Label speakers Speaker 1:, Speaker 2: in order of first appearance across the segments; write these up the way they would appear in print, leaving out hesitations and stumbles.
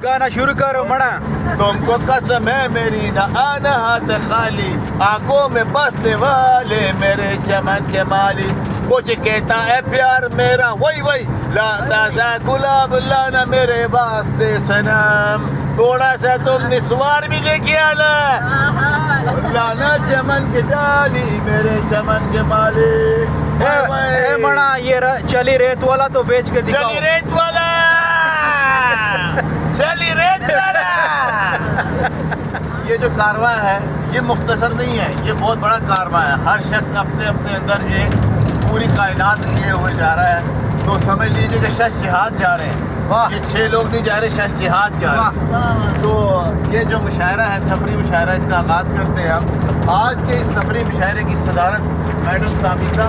Speaker 1: गाना शुरू करो मना।
Speaker 2: तुमको कसम है मेरी न आना हाथ खाली, आंखों में बसने वाले मेरे चमन के माली। कुछ कहता है प्यार मेरा वही वही, ताज़ा गुलाब लाना मेरे वास्ते सनम। थोड़ा सा तुम निस्वार भी लेके आना, लाना चमन के डाली मेरे चमन के माली।
Speaker 1: ए मना ये चली रेत वाला तो बेच के दिखाओ।
Speaker 2: चली रेत वाला, चली रेत वाला। ये जो कारवां है ये मुख्तसर नहीं है, ये बहुत बड़ा कारवां है। हर शख्स अपने अपने अंदर एक पूरी कायनात लिए हुए जा रहा है। तो समझ लीजिए कि शख्स जिहाद जा रहे हैं। ये 6 लोग नहीं जा रहे, शख्स जिहाद जा रहे हैं। तो ये जो मुशायरा है, सफरी मुशायरा, इसका आगाज़ करते हैं हम। आज के इस सफरी मुशायरे की सदारत मैडम ताबिका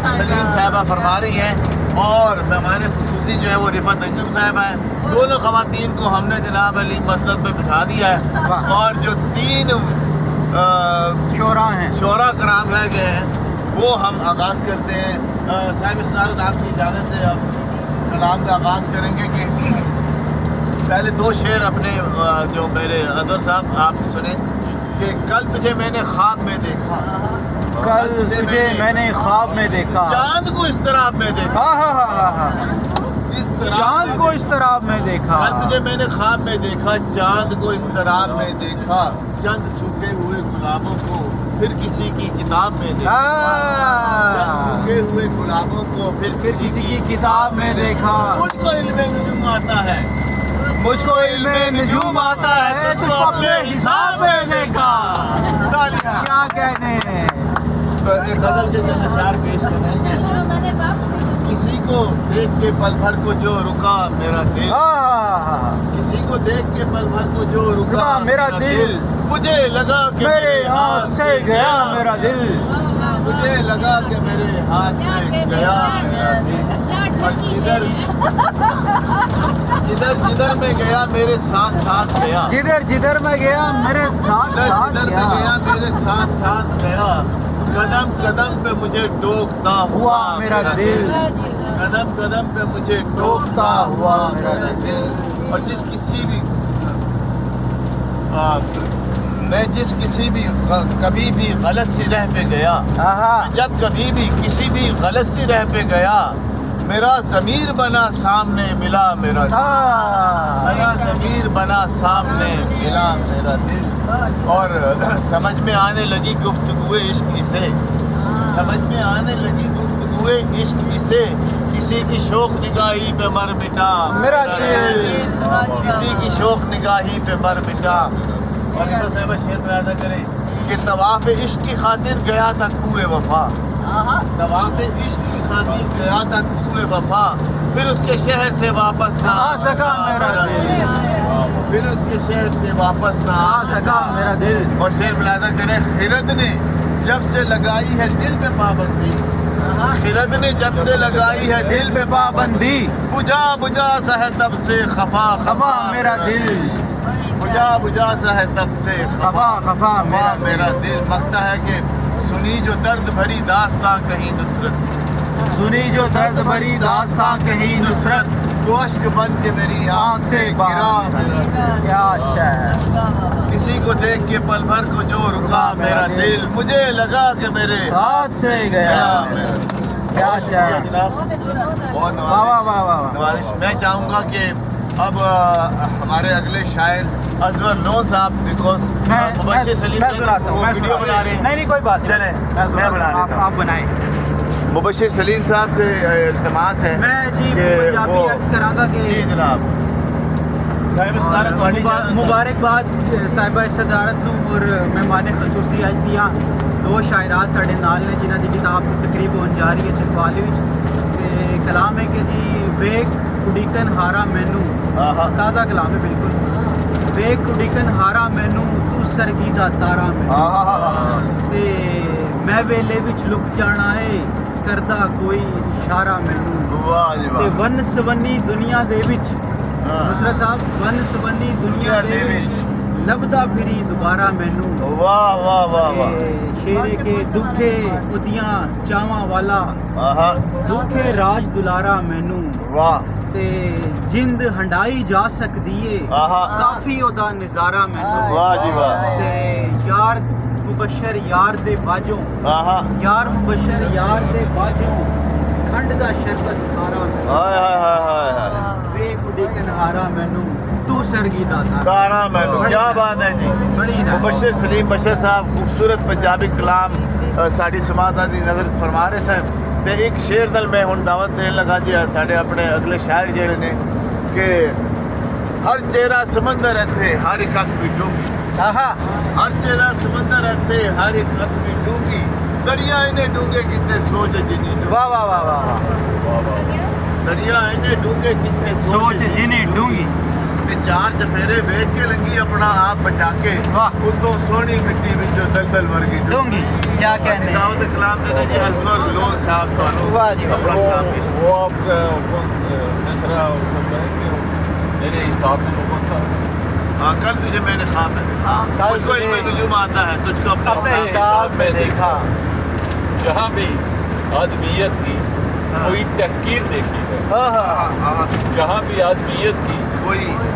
Speaker 2: सलीम साहिबा फरमा रही हैं, और मेहमान खुसूसी जो है वो रिफत अंजुम साहिबा है। दोनों ख़वातीन को हमने जनाब अली मस्जिद में बिठा दिया है, और जो 3 शोरा कराम रह गए हैं वो हम आगाज़ करते हैं। साहिब सदारत आपकी इजाज़त से हम कलाम का आगाज़ करेंगे कि पहले 2 शेर अपने जो मेरे अज़हर साहब आप सुने कि कल तुझे मैंने ख्वाब में देखा,
Speaker 1: कल तुझे मैंने ख्वाब में देखा,
Speaker 2: चांद को इस तरह में देखा। इस तरह
Speaker 1: चांद को इस तरह में देखा।
Speaker 2: कल तुझे मैंने ख्वाब में देखा, चांद को इस तरह में देखा। चंद सूखे हुए गुलाबों को फिर किसी की किताब में देखा। चंद सूखे हुए गुलाबों को फिर किसी की किताब में देखा। मुझको इल्मे नजूम आता है, मुझको इल्मे नजूम आता है, तुझको अपने हिसाब में देखा।
Speaker 1: क्या कहने
Speaker 2: तो एक गजल के जैसे शार पेश करेंगे। किसी को देख के पल भर को जो रुका मेरा दिल, किसी को देख के पल भर को जो रुका
Speaker 1: मेरा दिल,
Speaker 2: मुझे लगा कि
Speaker 1: मेरे हाथ से गया मेरा दिल,
Speaker 2: मुझे लगा कि मेरे हाथ से गया मेरा दिल। और जिधर जिधर जिधर में गया मेरे साथ साथ गया,
Speaker 1: जिधर जिधर में गया मेरे साथ साथ
Speaker 2: जिधर में गया मेरे साथ साथ गया। कदम कदम पे मुझे टोकता हुआ मेरा दिल, कदम कदम पे मुझे टोकता हुआ मेरा दिल। और जिस किसी भी मैं जिस किसी भी कभी भी गलत सी राह पे गया, जब कभी भी किसी भी गलत सी राह पे गया, मेरा ज़मीर बना सामने मिला मेरा दिल, मेरा ज़मीर बना सामने मिला मेरा दिल। और समझ में आने लगी गुफ्तगुए इश्क इसे, समझ में आने लगी गुफ्तगुए इश्क इसे, किसी की शौक निगाही पे मर मिटा
Speaker 1: मेरा दिल,
Speaker 2: किसी की शौक निगाही पे मर मिटा। और इब्राहिम साहब शेर मुलाजा करें कि तवाफ़ इश्क की खातिर गया था कुए वफा, तवाफ़ इश्क की खातिर गया था कुए वफा, फिर उसके शहर से वापस ना
Speaker 1: आ सका मेरा दिल,
Speaker 2: फिर उसके शहर से वापस ना
Speaker 1: आ सका मेरा दिल।
Speaker 2: और शेर मुलाजा करें, खिरद ने जब से लगाई है दिल पे पाबंदी, खिरद ने जब से लगाई है दिल पे पाबंदी, बुझा बुझा सा है तब से खफा
Speaker 1: खफा मेरा दिल,
Speaker 2: बुझा बुझा सा है तब से
Speaker 1: खफा खफा
Speaker 2: मेरा दिल। मगता है कि सुनी जो दर्द भरी दास्तां कहीं नुसरत,
Speaker 1: सुनी जो दर्द भरी दास्तां कहीं नुसरत,
Speaker 2: तो अश्क बन के मेरी आँख से गिरा मेरा दिल।
Speaker 1: क्या अच्छा है।
Speaker 2: किसी को देख के पल भर को जो रुका मेरा दिल, मुझे लगा कि मेरे
Speaker 1: हाथ से गया
Speaker 2: मेरा दिल।
Speaker 1: क्या अच्छा है
Speaker 2: जनाब, बहुत
Speaker 1: वाह वाह वाह वाह।
Speaker 2: नवाजिश। मैं चाहूँगा कि अब हमारे अगले शायर अजवर लोन साहब, बिकॉज मुबश्शिर सलीम वो वीडियो बना रहे हैं।
Speaker 1: नहीं कोई बात
Speaker 2: चले मैं बना लेता हूँ।
Speaker 1: आप बनाएं।
Speaker 2: मुबश्शिर सलीम साहब से इल्तिमास है
Speaker 1: मैं जी
Speaker 2: कि
Speaker 1: पंजाबी
Speaker 2: वो
Speaker 1: अर्ज करांगा कि
Speaker 2: जी जनाब
Speaker 1: मुबारकबाद साहिबा सदारत नूं और मेहमान खसूसी अज दियां 2 शायरात साडे नाल ने जिन्हां दी किताब की तकरीब होण जा रही है चकवाली विच। ते कलाम है कि जी वेख उड़ीकन हारा मैनू, ताज़ा कलाम है बिल्कुल। वेख उड़ीकन हारा मैनू तू सरगी दा तारा मैनू, ते मैं वेले विच लुक जाना है करदा कोई इशारा मैनू। ते वन सवन्नी दुनिया दे विच नुसरत साहब, वन सवन्नी दुनिया दे विच लभदा फिरी दोबारा मैनू।
Speaker 2: वाह वाह वाह वाह।
Speaker 1: शेरे के दुखे उदियां चावां वाला, दुखे राज दुलारा मैनू।
Speaker 2: वाह।
Speaker 1: تے جند ہنڈائی جا سکدی ہے
Speaker 2: آہا
Speaker 1: کافی اودا نظارہ مینوں
Speaker 2: واہ جی واہ
Speaker 1: تے یار مبشر یار دے باجوں
Speaker 2: آہا
Speaker 1: یار مبشر یار دے باجوں کھنڈ دا شربت کھارا
Speaker 2: ہائے ہائے ہائے ہائے
Speaker 1: بے کڈی کنہارا مینوں تو سرگی داتا
Speaker 2: کارا مینو کیا بات ہے جی
Speaker 1: بڑی نا
Speaker 2: مبشر سلیم بشر صاحب خوبصورت پنجابی کلام ساڈی سماعت دی نظر فرما رہے سن تے ایک شعر نال میں ہن دعوت دین لگا جی ساڈے اپنے اگلے شاعر جڑے نے کہ ہر چہرہ سمندر ہے ہر ایک اکھ بھی ڈونگی
Speaker 1: آہا
Speaker 2: ہر چہرہ سمندر ہے ہر ایک اکھ بھی ڈونگی دریا انہیں ڈونگے کتے سوچ جنی
Speaker 1: واہ واہ واہ واہ
Speaker 2: دریا انہیں ڈونگے کتے
Speaker 1: سوچ جنی ڈونگی
Speaker 2: تے چار چفیرے ویچ کے لگی اپنا آپ بچا کے
Speaker 1: واہ
Speaker 2: اتوں سونی مٹی وچوں دلدل ورگی
Speaker 1: ڈونگی کیا کہنے
Speaker 2: دعوت کلام دے جی ازور لوگ صاحب تانوں
Speaker 1: واہ جی
Speaker 2: اپنا کلام پیش
Speaker 3: وہ آپ کا مصرع ہو سکتا ہے کہ میرے حساب میں وہ کون سا
Speaker 2: ہاں کل تجھے میں نے خواب میں دیکھا مجھ کو علم نجوم آتا ہے تجھ کو
Speaker 1: اپنے حساب میں دیکھا
Speaker 3: جہاں بھی آدمیت کی کوئی تحقیر دیکھی ہے
Speaker 1: آہا
Speaker 3: جہاں بھی آدمیت کی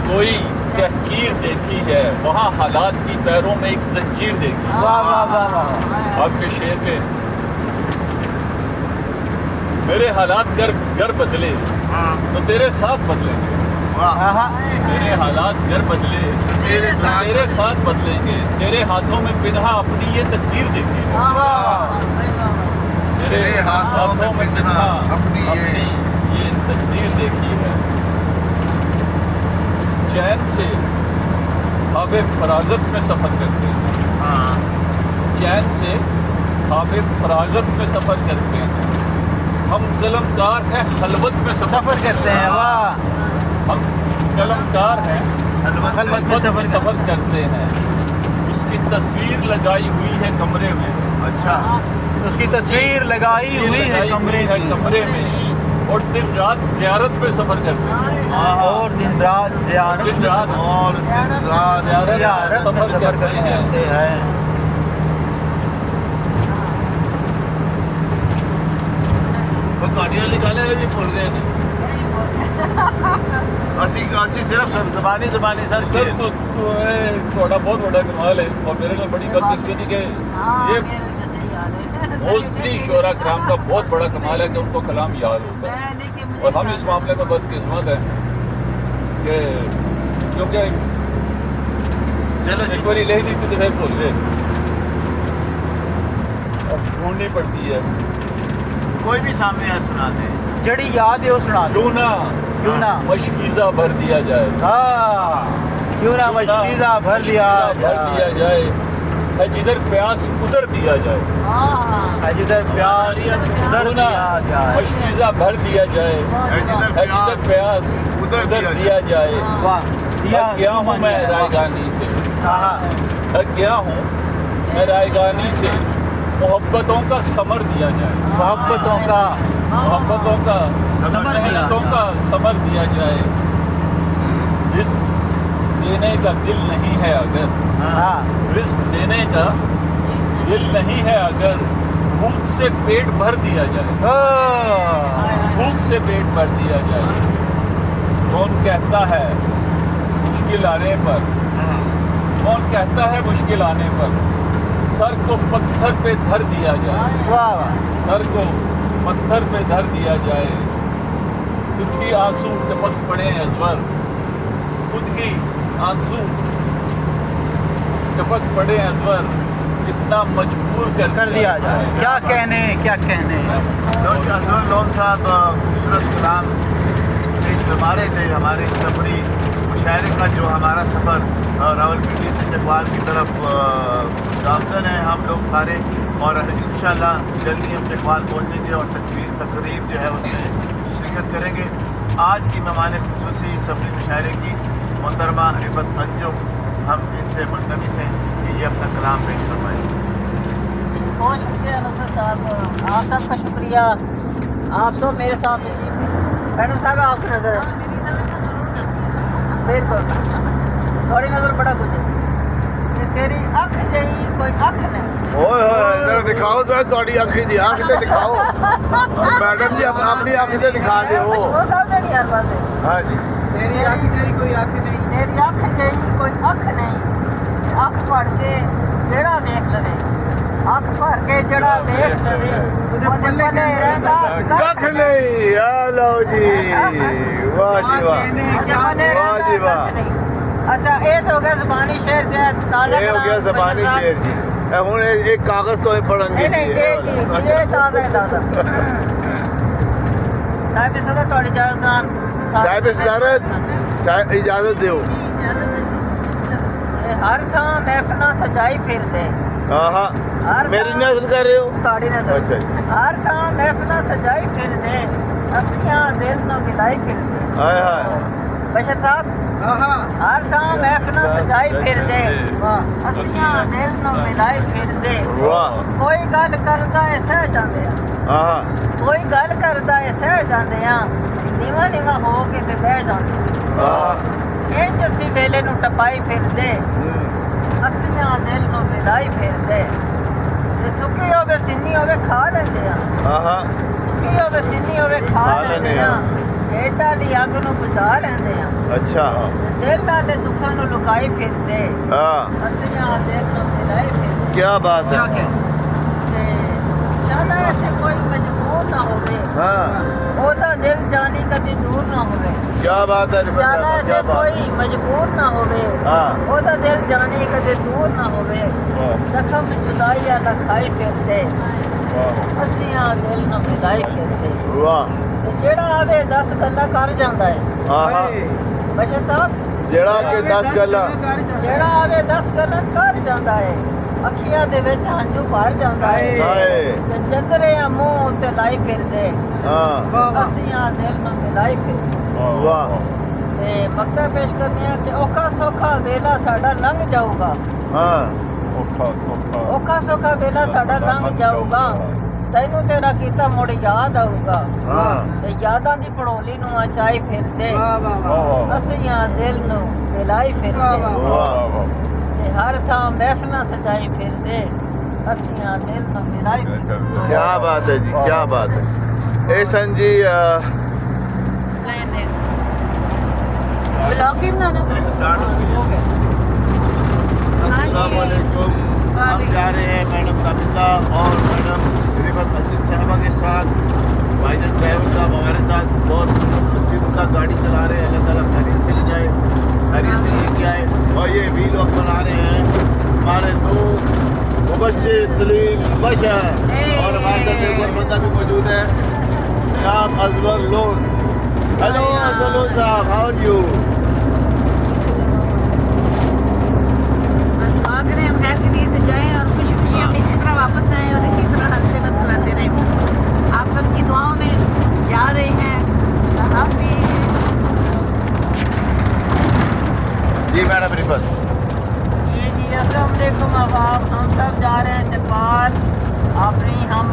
Speaker 3: کوئی تحقیر دیکھی ہے وہاں حالات کی پیروں میں ایک زنجیر دیکھی ہے
Speaker 1: واہ واہ واہ واہ
Speaker 3: آپ کے شعر میں میرے حالات گر بدلے تو تیرے ساتھ بدلیں گے
Speaker 1: آہا
Speaker 3: میرے حالات گر بدلے تیرے ساتھ بدلیں گے تیرے ہاتھوں میں پنہا اپنی یہ تقدیر دیکھی ہے
Speaker 1: واہ
Speaker 3: تیرے ہاتھوں میں پنہا اپنی یہ تقدیر دیکھی ہے چین سے خواب فراغت میں سفر کرتے ہیں چین سے خواب فراغت میں سفر کرتے ہیں ہم قلم کار ہیں خلوت میں سفر
Speaker 1: کرتے ہیں واہ
Speaker 3: ہم قلم کار ہیں
Speaker 1: خلوت میں
Speaker 3: سفر کرتے ہیں اس کی تصویر لگائی ہوئی ہے کمرے میں
Speaker 2: اچھا
Speaker 1: اس کی تصویر لگائی ہوئی ہے
Speaker 3: کمرے میں اور دن رات زیارت پہ سفر کرتے ہیں
Speaker 1: اور دن رات زیارت
Speaker 2: اور دن رات
Speaker 3: زیارت سفر کرتے ہیں
Speaker 2: وہ کہانیاں نکالے بھی بھول گئے نہیں اسی صرف زبانی سر
Speaker 3: سر تو تھوڑا بہت بڑا کمال ہے اور میرے لیے بڑی بدقسمتی کہ یہ موسٹلی شعراء کرام کا بہت بڑا کمال ہے کہ ان کو کلام یاد ہوتا ہے اور ہم اس معاملے میں بدقسمت ہیں کہ کیونکہ
Speaker 2: چلو
Speaker 3: ایک باری لے دی تو پھر بھول گئے اب ڈھونڈنی پڑتی ہے
Speaker 2: کوئی بھی سامنے آج سنا دے
Speaker 1: جڑی یاد ہے وہ سنا دو کیوں نہ
Speaker 3: مشکیزہ بھر دیا جائے
Speaker 1: کیوں نہ مشکیزہ بھر دیا
Speaker 3: جائے ہے جدھر پیاس ادھر دیا جائے
Speaker 1: ہے جدھر پیاس ادھر دیا جائے
Speaker 3: مشکیزہ بھر دیا جائے ہے جدھر پیاس ادھر دیا جائے
Speaker 1: واہ
Speaker 3: تھک گیا ہوں میں رائگانی سے تھک گیا ہوں میں رائگانی سے محبتوں کا ثمر دیا جائے
Speaker 1: محبتوں کا
Speaker 3: محنتوں کا ثمر دیا جائے رزق دینے کا دل نہیں ہے اگر رزق دینے کا دل نہیں ہے اگر بھوک سے پیٹ بھر دیا جائے بھوک سے پیٹ بھر دیا جائے کون کہتا ہے مشکل آنے پر کون کہتا ہے مشکل آنے پر سر کو پتھر پہ دھر دیا جائے سر کو پتھر پہ دھر دیا جائے خود ہی آنسو ٹپک پڑے ازور خود ہی آنسو ٹپک پڑے ازور کتنا مجبور کر دیا جائے
Speaker 1: کیا کہنے
Speaker 2: ازور لون صاحب خوبصورت کلام ہمارے تھے ہمارے سفری مشاعرے کا جو ہمارا سفر راولپنڈی سے چکوال کی طرف گامزن ہے ہم لوگ سارے اور انشاءاللہ جلدی ہم چکوال پہنچیں گے اور تقریب جو ہے اس میں شرکت کریں گے آج کی مہمان خصوصی سفری مشاعرے کی محترمہ عبت انجم ہم ان سے ملتمس ہیں کہ یہ اپنا کلام پیش کروائیں
Speaker 4: بہت شکریہ نصر صاحب آپ سب کا شکریہ آپ سب میرے ساتھ میڈم صاحب آپ کی نظر ہے بالکل تھوڑی نظر بڑا کچھ ہے تیری اکھ جہی کوئی اکھ نہیں
Speaker 2: ادھر دکھاؤ تو تھوڑی اکھ جی اکھ تے دکھاؤ میڈم جی اپنی اکھ تے دکھا دیو
Speaker 4: وہ کہو جڑی ہر پاسے
Speaker 2: हाँ जी
Speaker 1: तेरी अख नहीं कोई अख नहीं
Speaker 4: तेरी अख जही कोई अख नहीं अख पढ़ के जेड़ा देख लवे अख भर के जेड़ा देख लवे
Speaker 1: ਉਹਦੇ
Speaker 4: ਉਹਦੇ
Speaker 1: ਪੱਲੇ
Speaker 4: पल्ले रहंदा
Speaker 2: कख नहीं आ लो जी वाह जी वाह वाह जी वाह
Speaker 4: अच्छा ये तो हो गया ज़बानी शेर ते ताज़ा
Speaker 2: ये हो गया ज़बानी शेर जी ਹੁਣ एक कागज तो पढ़न
Speaker 4: नहीं नहीं ये ताज़ा है ताज़ा साहिब सदा तोड़ी इजाज़त
Speaker 2: साहिब सदारत साहिब इजाजत दो
Speaker 4: हर थां महफिलां सजाई फिरदे
Speaker 2: हाँ
Speaker 4: हर
Speaker 2: मेरी
Speaker 4: थां-
Speaker 2: नजर कर रहे हो
Speaker 4: तोड़ी नजर
Speaker 2: अच्छा जी।
Speaker 4: हर थां महफिलां सजाई फिरदे असियां दिल नाल मिलाई फिरदे
Speaker 2: हाय हाय
Speaker 4: बशर साहब
Speaker 1: हाँ
Speaker 4: हर थां महफिलां सजाई फिरदे
Speaker 1: वाह
Speaker 4: असियां दिल नाल मिलाई फिरदे
Speaker 2: वाह
Speaker 4: कोई गल करदा ऐ सह जांदे आ
Speaker 2: हाँ
Speaker 4: कोई गल करदा ऐ सह जांदे आ नीवा नीवा हो के ते बह जांदे
Speaker 2: हाँ
Speaker 4: इंज असी वेले नूं टपाई फिरदे असियां दिल नूं मिलाई फिरदे ते सुक्की होवे सिन्नी होवे खा लैंदे आ
Speaker 2: हाँ
Speaker 4: सुक्की होवे सिन्नी होवे खा लैंदे आ ਏਡਾ ਦੀ ਅੱਗ ਨੂੰ ਬੁਝਾ ਲੈਂਦੇ ਆ
Speaker 2: अच्छा
Speaker 4: ਦਿਲ ਵਾਲੇ ਦੁੱਖਾਂ ਨੂੰ ਲੁਕਾਈ ਫਿਰਦੇ
Speaker 2: हाँ
Speaker 4: ਅਸੀਆਂ ਦਿਲ ਨੂੰ ਮਿਲਾਈ ਫਿਰਦੇ
Speaker 2: क्या बात
Speaker 1: क्या
Speaker 2: है
Speaker 1: क्या
Speaker 4: ਤੇ ਸ਼ਾਇਦ ਐਸੇ ਕੋਈ ਮਜਬੂਰ ਨਾ ਹੋਵੇ
Speaker 2: हाँ
Speaker 4: ਉਹਦਾ ਦਿਲ ਜਾਣੀ ਕਦੇ ਦੂਰ ਨਾ ਹੋਵੇ
Speaker 2: क्या बात है रिफत
Speaker 4: ਸ਼ਾਇਦ
Speaker 2: साहब,
Speaker 4: ਐਸੇ
Speaker 2: क्या बात
Speaker 4: ਕੋਈ ਮਜਬੂਰ ਨਾ ਹੋਵੇ
Speaker 2: हाँ
Speaker 4: ਉਹਦਾ ਦਿਲ ਜਾਣੀ ਕਦੇ ਦੂਰ ਨਾ ਹੋਵੇ ਜ਼ਖਮ ਜੁਦਾਈ ਵਾਲਾ ਖਾਈ ਫਿਰਦੇ ਅਸੀਆਂ ਦਿਲ ਨੂੰ ਮਿਲਾਈ ਫਿਰਦੇ
Speaker 2: वाह
Speaker 4: ਤੇ ਜਿਹੜਾ ਆਵੇ 10 ਗੱਲਾਂ ਕਰ ਜਾਂਦਾ ਹੈ
Speaker 2: हाँ
Speaker 4: ਬਸ਼ਰ ਸਾਹਿਬ
Speaker 2: जेड़ा के 10 गल्ला
Speaker 4: ਜਿਹੜਾ ਆਵੇ 10 ਗੱਲਾਂ ਕਰ ਜਾਂਦਾ ਹੈ ਅੱਖੀਆਂ ਦੇ ਵਿੱਚ ਹੰਝੂ ਭਰ ਜਾਂਦਾ ਹੈ
Speaker 2: हाय
Speaker 4: ਤੇ ਚੰਦਰੇ ਆ ਮੂੰਹ ਉੱਤੇ ਲਾਈ ਫਿਰਦੇ
Speaker 2: हाँ
Speaker 4: ਅਸੀਂ ਆ ਦਿਲ ਨੂੰ ਮਿਲਾਈ ਫਿਰਦੇ
Speaker 2: वाह
Speaker 4: ਤੇ ਮਕਤਾ ਪੇਸ਼ ਕਰਨੀ ਹੈ ਕਿ ਔਖਾ ਸੌਖਾ ਵੇਲਾ ਸਾਡਾ ਲੰਘ ਜਾਊਗਾ
Speaker 2: हाँ
Speaker 4: ਔਖਾ ਸੌਖਾ ਵੇਲਾ ਸਾਡਾ ਲੰਘ ਜਾਊਗਾ ਤੈਨੂੰ ਤੇਰਾ ਕੀਤਾ ਮੁੜ ਯਾਦ ਆਊਗਾ
Speaker 2: हाँ
Speaker 4: ਤੇ ਯਾਦਾਂ ਦੀ ਪੜੋਲੀ ਨੂੰ ਆਚਾਈ ਫਿਰਦੇ
Speaker 1: वाह वाह वाह
Speaker 4: ਅਸੀਂ ਆ ਦਿਲ ਨੂੰ ਮਿਲਾਈ ਫਿਰਦੇ
Speaker 2: वाह
Speaker 4: ਤੇ ਹਰ ਥਾਂ ਮਹਿਫਲਾਂ ਸਜਾਈ ਫਿਰਦੇ ਅਸੀਂ ਆ ਦਿਲ ਨੂੰ ਮਿਲਾਈ ਫਿਰਦੇ
Speaker 2: क्या बात है जी क्या बात है एहसन जी
Speaker 4: ब्लॉग भी बनाना
Speaker 2: अस्सलामुअलैकुम हम जा रहे हैं मैडम सबिता और मैडम रिफत अजीत साहबा के साथ भाईजान ड्राइवर साहब हमारे साथ बहुत अच्छी उनका गाड़ी चला रहे हैं अल्लाह ताला खैरियत से ले जाए खैरियत से लेके आए और ये वीलॉग बना रहे हैं हमारे दोस्त मुबश्शिर सलीम बशर और हमारे साथ एक और बंदा भी मौजूद है जनाब अजवर लोन हेलो अजवर लोन साहब हाउ आर यू
Speaker 5: भाग रहे हम खैर के लिए से जाएं और खुशी खुशी हम इसी तरह वापस आएं और इसी तरह हंसते मुस्कुराते रहें आप सबकी दुआओं में जा रहे हैं अल्लाह हाफिज़।
Speaker 2: जी मैडम रिफत
Speaker 4: जी जी अस्सलाम वालेकुम। अब हम सब जा रहे हैं चकवाल अपनी हम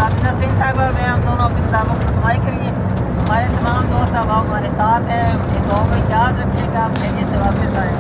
Speaker 4: डॉक्टर सिंह साहब और मैं हम दोनों अपनी किताबों को कमाई करिए। हमारे तमाम दोस्त अब हमारे साथ हैं, ये दुआ में याद रखिएगा, आप जगह से वापस आए।